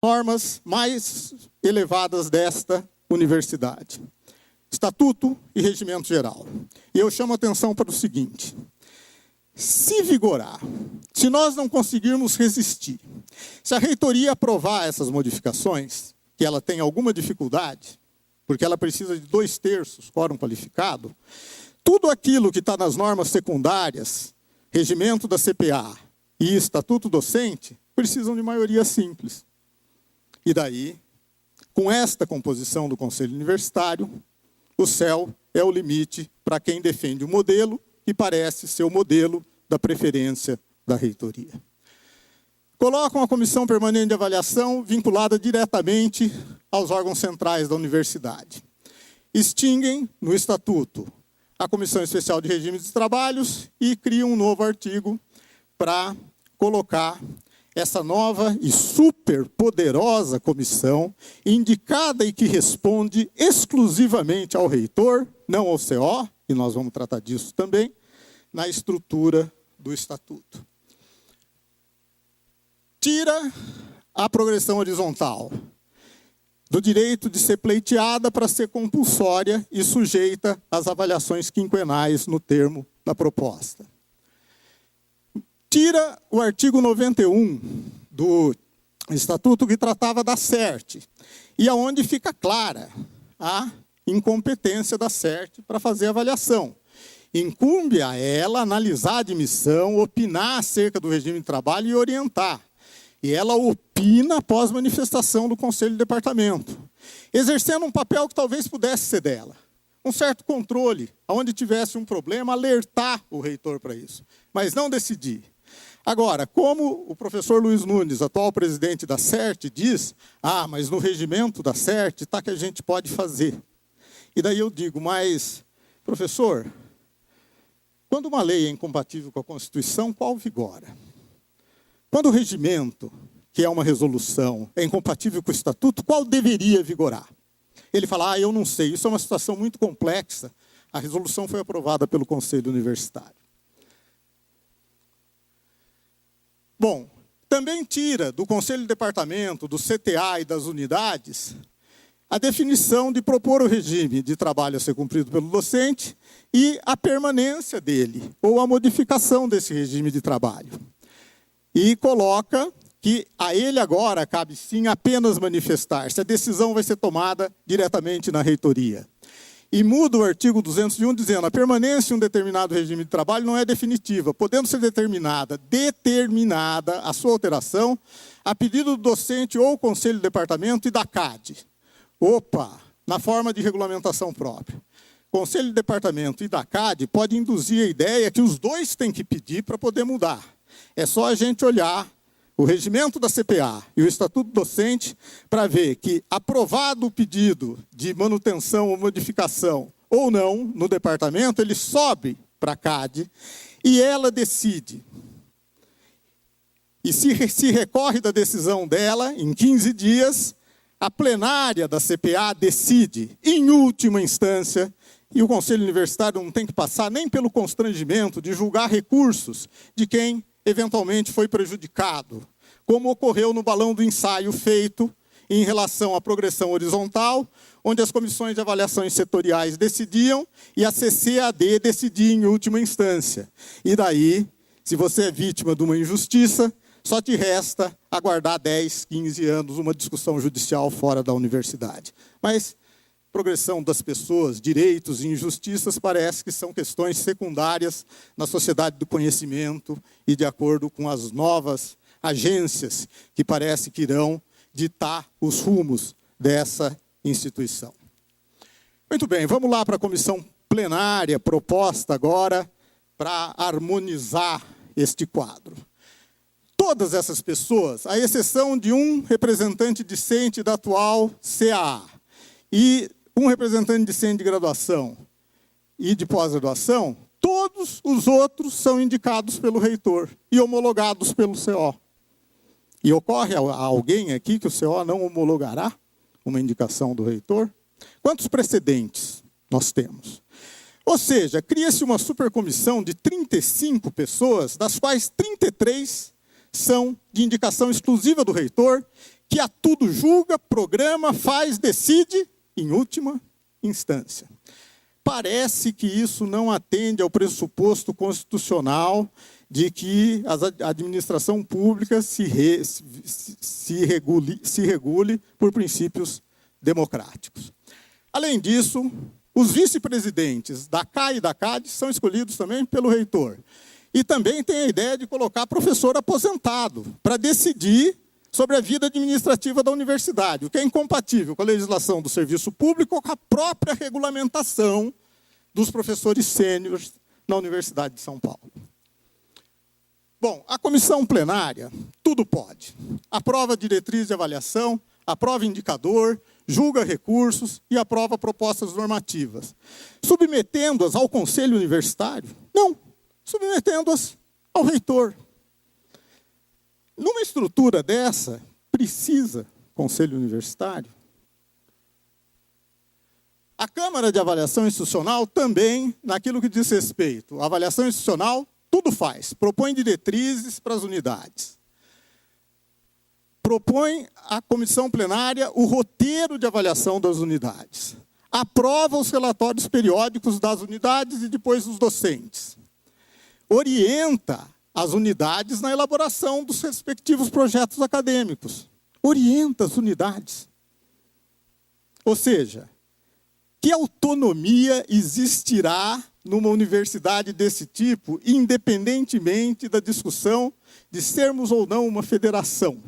normas mais elevadas desta universidade: Estatuto e Regimento Geral. E eu chamo a atenção para o seguinte: se vigorar, se nós não conseguirmos resistir, se a reitoria aprovar essas modificações, que ela tem alguma dificuldade, porque ela precisa de 2/3 quórum qualificado, tudo aquilo que está nas normas secundárias, regimento da CPA e estatuto docente, precisam de maioria simples. E daí, com esta composição do Conselho Universitário, o céu é o limite para quem defende o modelo que parece ser o modelo da preferência da reitoria. Colocam a Comissão Permanente de Avaliação vinculada diretamente aos órgãos centrais da universidade. Extinguem, no Estatuto, a Comissão Especial de Regimes de Trabalhos e criam um novo artigo para colocar essa nova e super poderosa comissão, indicada e que responde exclusivamente ao reitor, não ao CO, e nós vamos tratar disso também, na estrutura do Estatuto. Tira a progressão horizontal do direito de ser pleiteada para ser compulsória e sujeita às avaliações quinquenais no termo da proposta. Tira o artigo 91 do Estatuto que tratava da CERT, e aonde fica clara a incompetência da CERT para fazer a avaliação. Incumbe a ela analisar a admissão, opinar acerca do regime de trabalho e orientar. E ela opina após manifestação do Conselho de Departamento, exercendo um papel que talvez pudesse ser dela. Um certo controle, onde tivesse um problema, alertar o reitor para isso, mas não decidir. Agora, como o professor Luiz Nunes, atual presidente da CERT, diz, mas no regimento da CERT está que a gente pode fazer. E daí eu digo, mas, professor, quando uma lei é incompatível com a Constituição, qual vigora? Quando o regimento, que é uma resolução, é incompatível com o Estatuto, qual deveria vigorar? Ele fala, eu não sei, isso é uma situação muito complexa. A resolução foi aprovada pelo Conselho Universitário. Bom, também tira do Conselho de Departamento, do CTA e das unidades, a definição de propor o regime de trabalho a ser cumprido pelo docente e a permanência dele, ou a modificação desse regime de trabalho. E coloca que a ele agora cabe sim apenas manifestar-se. A decisão vai ser tomada diretamente na reitoria. E muda o artigo 201 dizendo, a permanência em um determinado regime de trabalho não é definitiva, podendo ser determinada a sua alteração a pedido do docente ou Conselho de Departamento e da CAD. Na forma de regulamentação própria. Conselho de Departamento e da CAD pode induzir a ideia que os dois têm que pedir para poder mudar. É só a gente olhar o regimento da CPA e o Estatuto Docente para ver que, aprovado o pedido de manutenção ou modificação ou não no departamento, ele sobe para a CAD e ela decide. E se recorre da decisão dela, em 15 dias, a plenária da CPA decide, em última instância, e o Conselho Universitário não tem que passar nem pelo constrangimento de julgar recursos de quem eventualmente foi prejudicado, como ocorreu no balão do ensaio feito em relação à progressão horizontal, onde as comissões de avaliações setoriais decidiam e a CCAD decidia em última instância. E daí, se você é vítima de uma injustiça, só te resta aguardar 10, 15 anos uma discussão judicial fora da universidade. Mas progressão das pessoas, direitos e injustiças parece que são questões secundárias na sociedade do conhecimento e de acordo com as novas agências que parece que irão ditar os rumos dessa instituição. Muito bem, vamos lá para a comissão plenária proposta agora para harmonizar este quadro. Todas essas pessoas, à exceção de um representante discente da atual CAA e um representante discente de graduação e de pós-graduação, todos os outros são indicados pelo reitor e homologados pelo CO. E ocorre a alguém aqui que o CO não homologará uma indicação do reitor? Quantos precedentes nós temos? Ou seja, cria-se uma supercomissão de 35 pessoas, das quais 33 são de indicação exclusiva do reitor, que a tudo julga, programa, faz, decide, em última instância. Parece que isso não atende ao pressuposto constitucional de que a administração pública se regule por princípios democráticos. Além disso, os vice-presidentes da CA e da CAD são escolhidos também pelo reitor. E também tem a ideia de colocar professor aposentado para decidir sobre a vida administrativa da universidade, o que é incompatível com a legislação do serviço público ou com a própria regulamentação dos professores sêniores na Universidade de São Paulo. Bom, a comissão plenária, tudo pode. Aprova diretriz de avaliação, aprova indicador, julga recursos e aprova propostas normativas. Submetendo-as ao conselho universitário? Não, submetendo-as ao reitor. Numa estrutura dessa, precisa conselho universitário? A Câmara de Avaliação Institucional também, naquilo que diz respeito à avaliação institucional, tudo faz. Propõe diretrizes para as unidades. Propõe à comissão plenária o roteiro de avaliação das unidades. Aprova os relatórios periódicos das unidades e depois dos docentes. Orienta as unidades na elaboração dos respectivos projetos acadêmicos. Orienta as unidades. Ou seja, que autonomia existirá numa universidade desse tipo, independentemente da discussão de sermos ou não uma federação?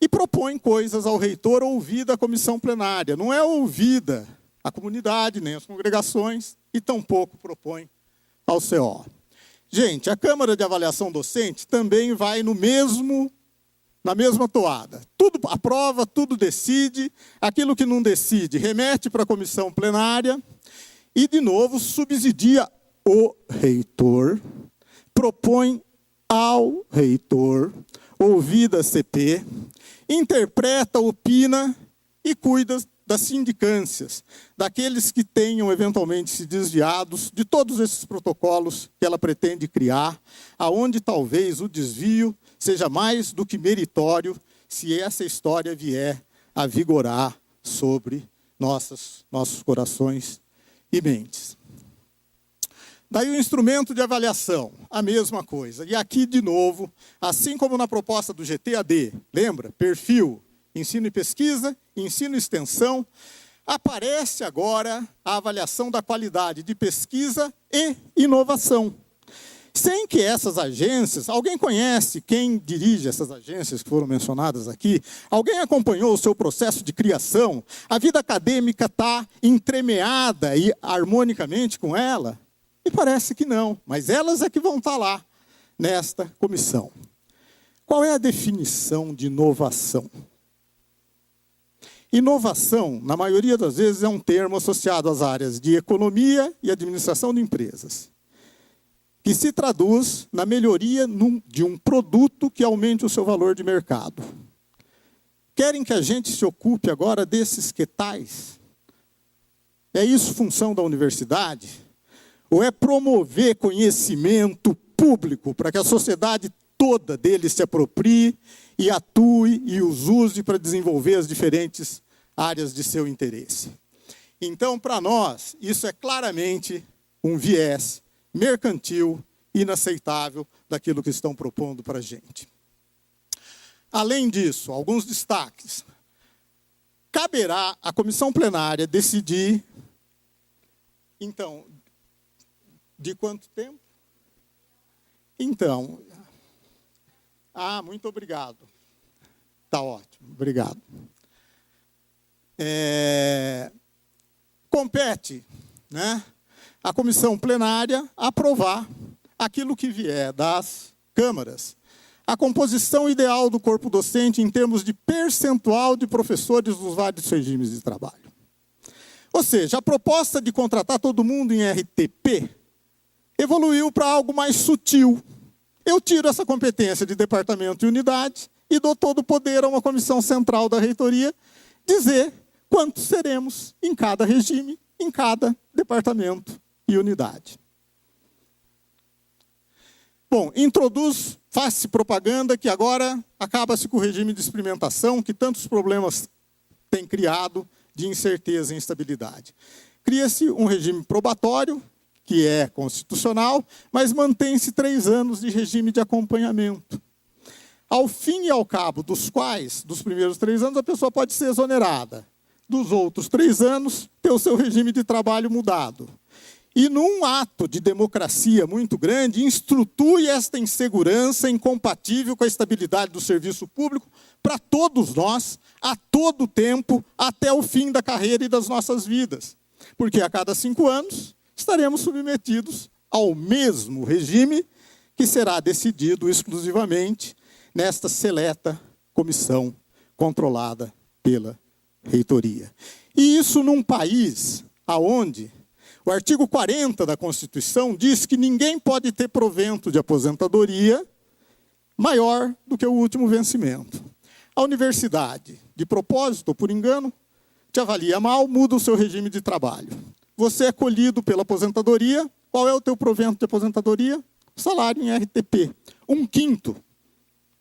E propõe coisas ao reitor ouvida a comissão plenária. Não é ouvida a comunidade, nem as congregações, e tampouco propõe ao CO. Gente, a Câmara de Avaliação Docente também vai na mesma toada. Tudo aprova, tudo decide, aquilo que não decide remete para a comissão plenária e, de novo, subsidia o reitor, propõe ao reitor, ouvida a CP, interpreta, opina e cuida das sindicâncias, daqueles que tenham eventualmente se desviados de todos esses protocolos que ela pretende criar, aonde talvez o desvio seja mais do que meritório, se essa história vier a vigorar sobre nossos corações e mentes. Daí o instrumento de avaliação, a mesma coisa. E aqui, de novo, assim como na proposta do GTAD, lembra? Perfil, ensino e pesquisa, ensino e extensão, aparece agora a avaliação da qualidade de pesquisa e inovação. Sem que essas agências, alguém conhece quem dirige essas agências que foram mencionadas aqui? Alguém acompanhou o seu processo de criação? A vida acadêmica está entremeada e harmonicamente com ela? Me parece que não, mas elas é que vão estar lá nesta comissão. Qual é a definição de inovação? Inovação, na maioria das vezes, é um termo associado às áreas de economia e administração de empresas, que se traduz na melhoria de um produto que aumente o seu valor de mercado. Querem que a gente se ocupe agora desses que tais? É isso função da universidade? Ou é promover conhecimento público para que a sociedade toda dele se aproprie e atue e os use para desenvolver as diferentes áreas de seu interesse? Então, para nós, isso é claramente um viés mercantil, inaceitável daquilo que estão propondo para a gente. Além disso, alguns destaques. Caberá à comissão plenária decidir, então, de quanto tempo? Então, muito obrigado. Está ótimo, obrigado. Compete, né, a comissão plenária aprovar aquilo que vier das câmaras. A composição ideal do corpo docente em termos de percentual de professores dos vários regimes de trabalho. Ou seja, a proposta de contratar todo mundo em RTP evoluiu para algo mais sutil. Eu tiro essa competência de departamento e unidade e dou todo o poder a uma comissão central da reitoria dizer quantos seremos em cada regime, em cada departamento e unidade. Bom, introduz Faz-se propaganda que agora acaba-se com o regime de experimentação, que tantos problemas tem criado de incerteza e instabilidade. Cria-se um regime probatório, que é constitucional, mas mantém-se 3 anos de regime de acompanhamento. Ao fim e ao cabo dos quais, dos primeiros 3 anos, a pessoa pode ser exonerada. Dos outros 3 anos, ter o seu regime de trabalho mudado. E, num ato de democracia muito grande, estruture esta insegurança incompatível com a estabilidade do serviço público para todos nós, a todo tempo, até o fim da carreira e das nossas vidas. Porque a cada 5 anos estaremos submetidos ao mesmo regime que será decidido exclusivamente nesta seleta comissão controlada pela reitoria. E isso num país onde o artigo 40 da Constituição diz que ninguém pode ter provento de aposentadoria maior do que o último vencimento. A universidade, de propósito ou por engano, te avalia mal, muda o seu regime de trabalho. Você é colhido pela aposentadoria. Qual é o teu provento de aposentadoria? Salário em RTP, 1/5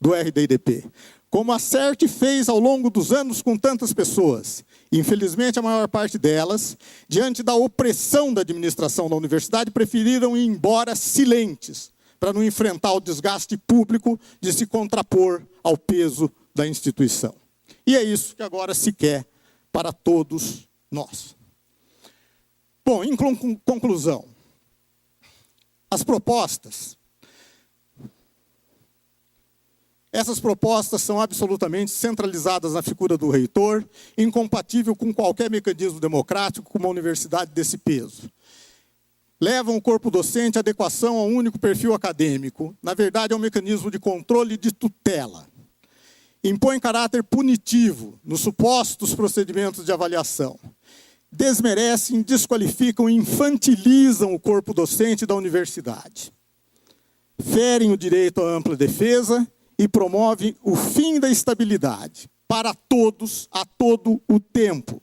do RDIDP. Como a CERT fez ao longo dos anos com tantas pessoas. Infelizmente, a maior parte delas, diante da opressão da administração da universidade, preferiram ir embora silentes, para não enfrentar o desgaste público de se contrapor ao peso da instituição. E é isso que agora se quer para todos nós. Bom, em conclusão, as propostas, essas propostas são absolutamente centralizadas na figura do reitor, incompatível com qualquer mecanismo democrático com uma universidade desse peso. Levam o corpo docente à adequação a um único perfil acadêmico. Na verdade, é um mecanismo de controle e de tutela. Impõe caráter punitivo nos supostos procedimentos de avaliação. Desmerecem, desqualificam e infantilizam o corpo docente da universidade. Ferem o direito à ampla defesa e promove o fim da estabilidade para todos, a todo o tempo.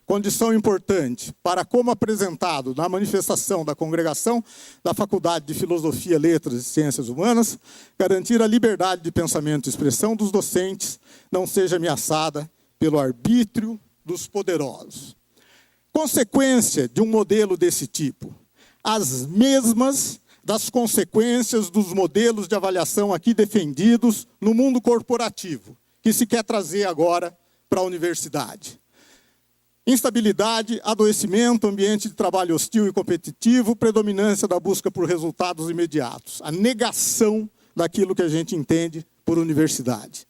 Condição importante para, como apresentado na manifestação da Congregação da Faculdade de Filosofia, Letras e Ciências Humanas, garantir a liberdade de pensamento e expressão dos docentes não seja ameaçada pelo arbítrio dos poderosos. Consequência de um modelo desse tipo, as mesmas das consequências dos modelos de avaliação aqui defendidos no mundo corporativo, que se quer trazer agora para a universidade. Instabilidade, adoecimento, ambiente de trabalho hostil e competitivo, predominância da busca por resultados imediatos, a negação daquilo que a gente entende por universidade.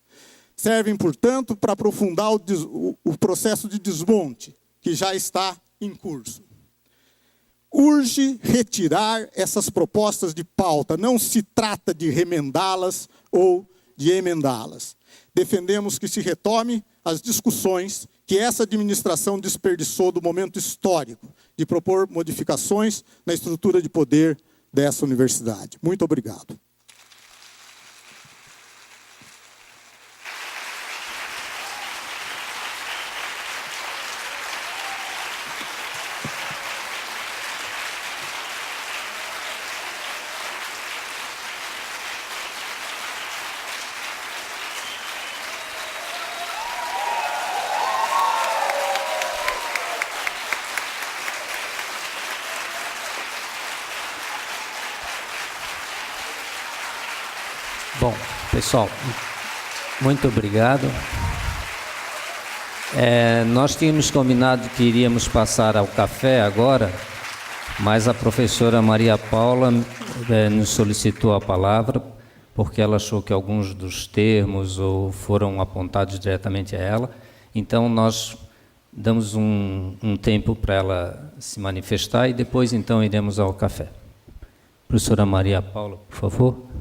Servem, portanto, para aprofundar o processo de desmonte, que já está em curso. Urge retirar essas propostas de pauta. Não se trata de remendá-las ou de emendá-las. Defendemos que se retome as discussões que essa administração desperdiçou do momento histórico de propor modificações na estrutura de poder dessa universidade. Muito obrigado. Bom, pessoal, muito obrigado. Nós tínhamos combinado que iríamos passar ao café agora, mas a professora Maria Paula nos solicitou a palavra, porque ela achou que alguns dos termos foram apontados diretamente a ela. Então, nós damos um tempo para ela se manifestar e depois, então, iremos ao café. Professora Maria Paula, por favor.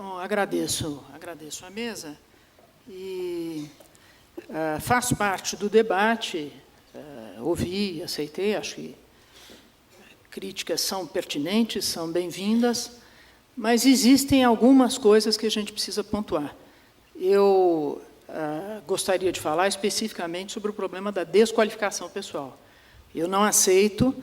Bom, agradeço a mesa e faço parte do debate, ouvi, aceitei, acho que críticas são pertinentes, são bem-vindas, mas existem algumas coisas que a gente precisa pontuar. Eu gostaria de falar especificamente sobre o problema da desqualificação pessoal. Eu não aceito,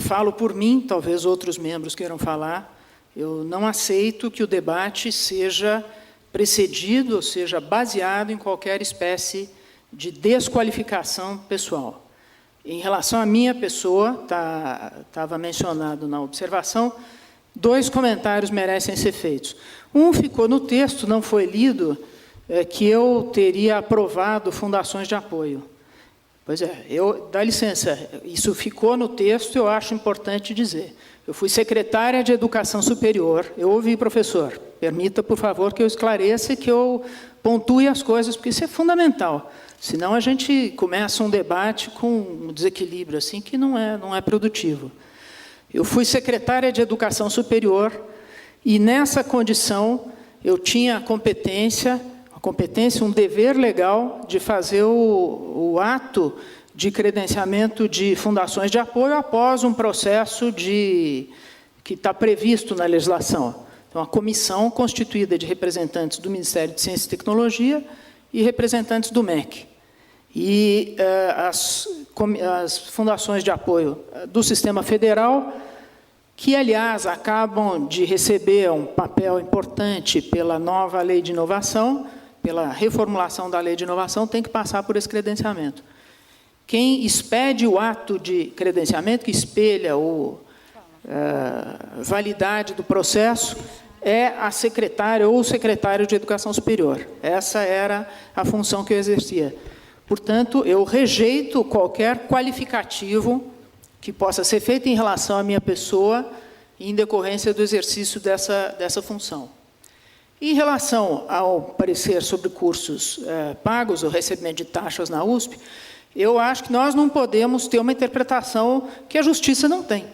falo por mim, talvez outros membros queiram falar, eu não aceito que o debate seja precedido, ou seja, baseado em qualquer espécie de desqualificação pessoal. Em relação à minha pessoa, estava mencionado na observação, 2 comentários merecem ser feitos. Um ficou no texto, não foi lido, que eu teria aprovado fundações de apoio. Pois é, dá licença, isso ficou no texto, eu acho importante dizer. Eu fui secretária de Educação Superior, eu ouvi, professor, permita, por favor, que eu esclareça e que eu pontue as coisas, porque isso é fundamental. Senão a gente começa um debate com um desequilíbrio assim, que não é produtivo. Eu fui secretária de Educação Superior e, nessa condição, eu tinha a competência, um dever legal de fazer o ato de credenciamento de fundações de apoio após um processo que está previsto na legislação. Então, a comissão constituída de representantes do Ministério de Ciência e Tecnologia e representantes do MEC. E as fundações de apoio do Sistema Federal, que, aliás, acabam de receber um papel importante pela nova Lei de Inovação, pela reformulação da Lei de Inovação, tem que passar por esse credenciamento. Quem expede o ato de credenciamento, que espelha a validade do processo, é a secretária ou o secretário de Educação Superior. Essa era a função que eu exercia. Portanto, eu rejeito qualquer qualificativo que possa ser feito em relação à minha pessoa em decorrência do exercício dessa função. Em relação ao parecer sobre cursos pagos, o recebimento de taxas na USP, eu acho que nós não podemos ter uma interpretação que a Justiça não tem.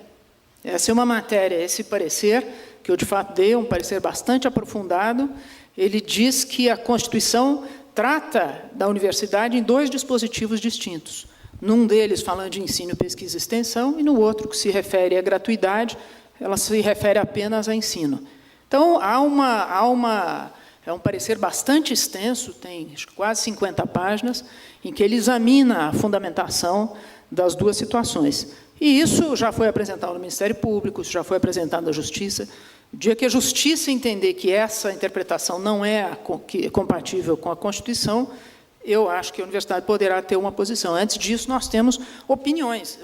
Essa é uma matéria, esse parecer, que eu, de fato, dei, um parecer bastante aprofundado, ele diz que a Constituição trata da universidade em 2 dispositivos distintos. Num deles, falando de ensino, pesquisa e extensão, e no outro, que se refere à gratuidade, ela se refere apenas a ensino. Então, é um parecer bastante extenso, tem quase 50 páginas, em que ele examina a fundamentação das 2 situações. E isso já foi apresentado no Ministério Público, isso já foi apresentado à Justiça. O dia que a Justiça entender que essa interpretação não é compatível com a Constituição, eu acho que a universidade poderá ter uma posição. Antes disso, nós temos opiniões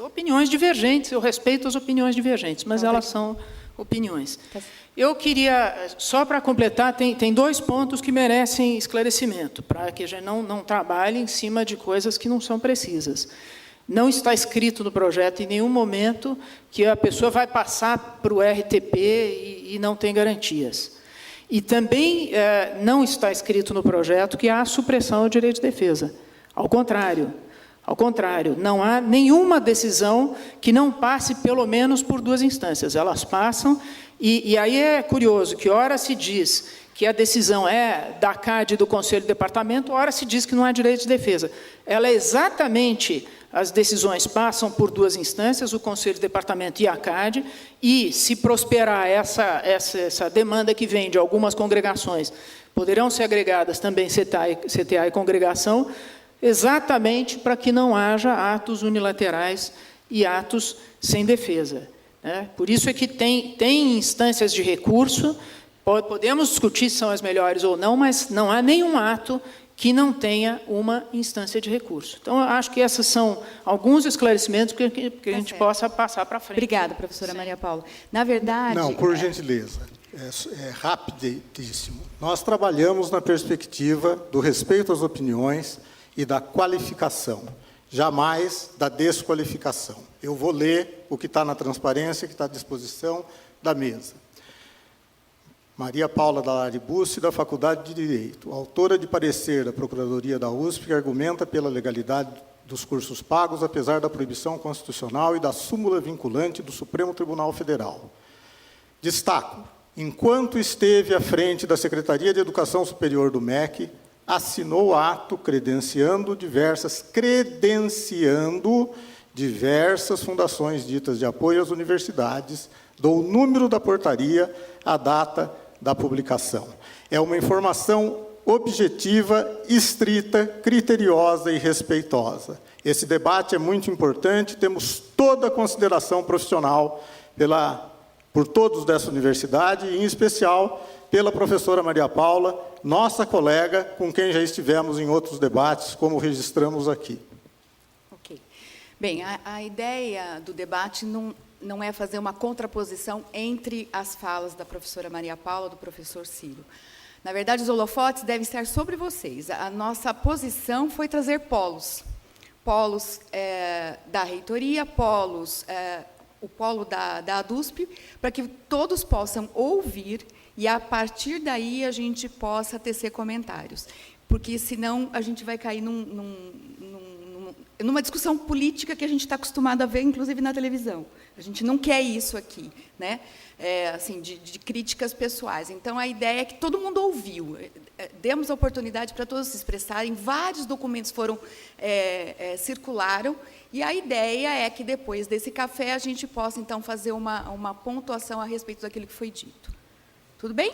divergentes, eu respeito as opiniões divergentes, mas elas são opiniões. Eu queria, só para completar, tem 2 pontos que merecem esclarecimento, para que a gente não trabalhe em cima de coisas que não são precisas. Não está escrito no projeto em nenhum momento que a pessoa vai passar para o RTP e não tem garantias. E também não está escrito no projeto que há supressão ao direito de defesa. Ao contrário, não há nenhuma decisão que não passe pelo menos por 2 instâncias. Elas passam, e aí é curioso que ora se diz que a decisão é da CAD e do Conselho de Departamento, ora se diz que não há direito de defesa. Ela é exatamente, as decisões passam por 2 instâncias, o Conselho de Departamento e a CAD, e se prosperar essa demanda que vem de algumas congregações, poderão ser agregadas também CTA e congregação, exatamente para que não haja atos unilaterais e atos sem defesa. Por isso é que tem instâncias de recurso, podemos discutir se são as melhores ou não, mas não há nenhum ato que não tenha uma instância de recurso. Então, eu acho que esses são alguns esclarecimentos que a gente possa passar para frente. Obrigada, professora Maria Paula. Na verdade... Não, por gentileza, é rapidíssimo. Nós trabalhamos na perspectiva do respeito às opiniões e da qualificação, jamais da desqualificação. Eu vou ler o que está na transparência, que está à disposição da mesa. Maria Paula Dallari Bussi, da Faculdade de Direito, autora de parecer da Procuradoria da USP, que argumenta pela legalidade dos cursos pagos, apesar da proibição constitucional e da súmula vinculante do Supremo Tribunal Federal. Destaco enquanto esteve à frente da Secretaria de Educação Superior do MEC, assinou o ato credenciando diversas fundações ditas de apoio às universidades, do número da portaria, a data da publicação. É uma informação objetiva, estrita, criteriosa e respeitosa. Esse debate é muito importante, temos toda a consideração profissional por todos dessa universidade, e em especial pela professora Maria Paula, nossa colega, com quem já estivemos em outros debates, como registramos aqui. Ok. Bem, a ideia do debate não é fazer uma contraposição entre as falas da professora Maria Paula e do professor Ciro. Na verdade, os holofotes devem estar sobre vocês. A nossa posição foi trazer polos. Polos da reitoria, o polo da ADUSP, para que todos possam ouvir e, a partir daí, a gente possa tecer comentários. Porque, senão, a gente vai cair numa discussão política que a gente está acostumado a ver, inclusive, na televisão. A gente não quer isso aqui, né? Assim, de críticas pessoais. Então, a ideia é que todo mundo ouviu. Demos a oportunidade para todos se expressarem, vários documentos circularam, e a ideia é que, depois desse café, a gente possa, então, fazer uma pontuação a respeito daquilo que foi dito. Tudo bem?